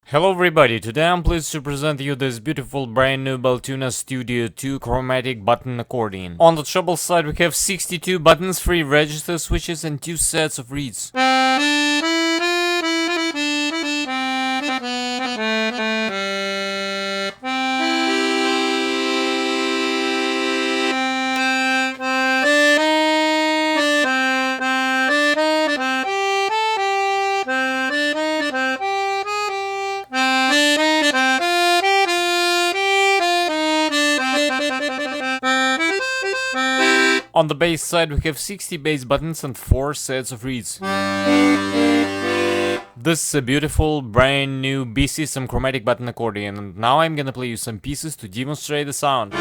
Hello everybody, today I'm pleased to present you this beautiful brand new Beltuna Studio 2 chromatic button accordion. On the treble side we have 62 buttons, 3 register switches and 2 sets of reeds. On the bass side we have 60 bass buttons and 4 sets of reeds. This is a beautiful brand new B system chromatic button accordion, and now I'm gonna play you some pieces to demonstrate the sound.